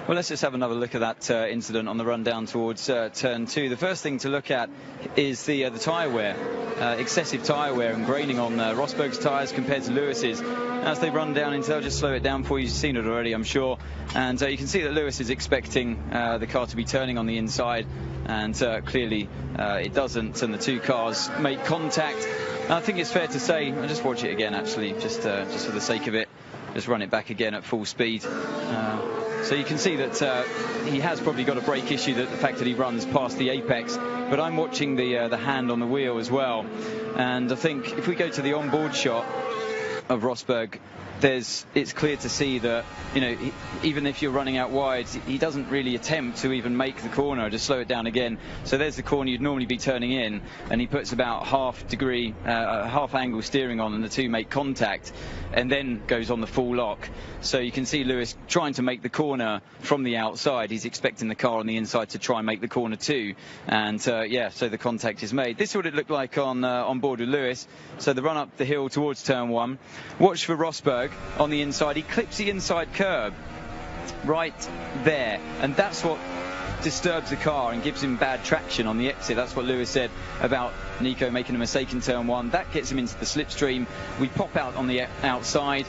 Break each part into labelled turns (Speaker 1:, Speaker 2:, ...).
Speaker 1: Well, let's just have another look at that incident on the run down towards turn 2. The first thing to look at is the tyre wear. Excessive tyre wear and graining on Rosberg's tyres compared to Lewis's. As they run down into, I'll just slow it down for you. You've seen it already, I'm sure. And you can see that Lewis is expecting the car to be turning on the inside, and clearly it doesn't, and the two cars make contact. And I think it's fair to say, I'll just watch it again actually, just for the sake of it, just run it back again at full speed. So you can see that he has probably got a brake issue, that the fact that he runs past the apex. But I'm watching the hand on the wheel as well, and I think if we go to the onboard shot of Rosberg, it's clear to see that, you know, even if you're running out wide, he doesn't really attempt to even make the corner. Just slow it down again. So there's the corner you'd normally be turning in, and he puts about half angle steering on, and the two make contact, and then goes on the full lock. So you can see Lewis trying to make the corner from the outside. He's expecting the car on the inside to try and make the corner too, and yeah, so the contact is made. This is what it looked like on board with Lewis. So the run up the hill towards turn 1. Watch for Rosberg on the inside. He clips the inside curb right there, and that's what disturbs the car and gives him bad traction on the exit. That's what Lewis said about Nico making a mistake in turn 1. That gets him into the slipstream. We pop out on the outside.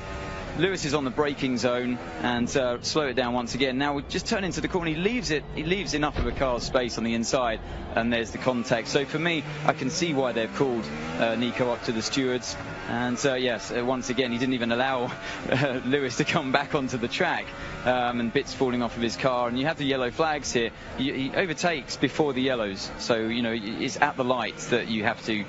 Speaker 1: Lewis is on the braking zone, and slow it down once again. Now we just turn into the corner. He leaves enough of a car's space on the inside, and there's the contact. So for me, I can see why they've called Nico up to the stewards. And yes, once again, he didn't even allow Lewis to come back onto the track, and bits falling off of his car. And you have the yellow flags here. He overtakes before the yellows, so you know it's at the lights that you have to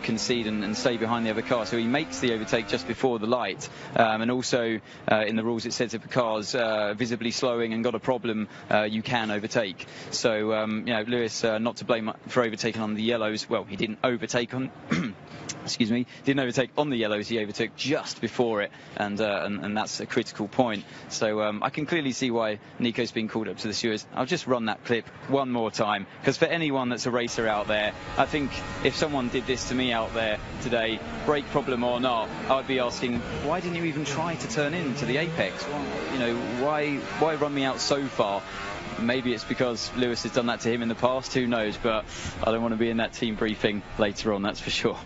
Speaker 1: concede and stay behind the other car. So he makes the overtake just before the light. And also in the rules it says if a car's visibly slowing and got a problem, you can overtake. So you know, Lewis not to blame for overtaking on the yellows. Well, he didn't overtake on excuse me, didn't overtake on the yellows, he overtook just before it, and that's a critical point. So I can clearly see why Nico's been called up to the stewards. I'll just run that clip one more time, because for anyone that's a racer out there, I think if someone did this to me out there today, brake problem or not, I'd be asking, why didn't you even try to turn into the apex? You know, why run me out so far? Maybe it's because Lewis has done that to him in the past, who knows, but I don't want to be in that team briefing later on, that's for sure.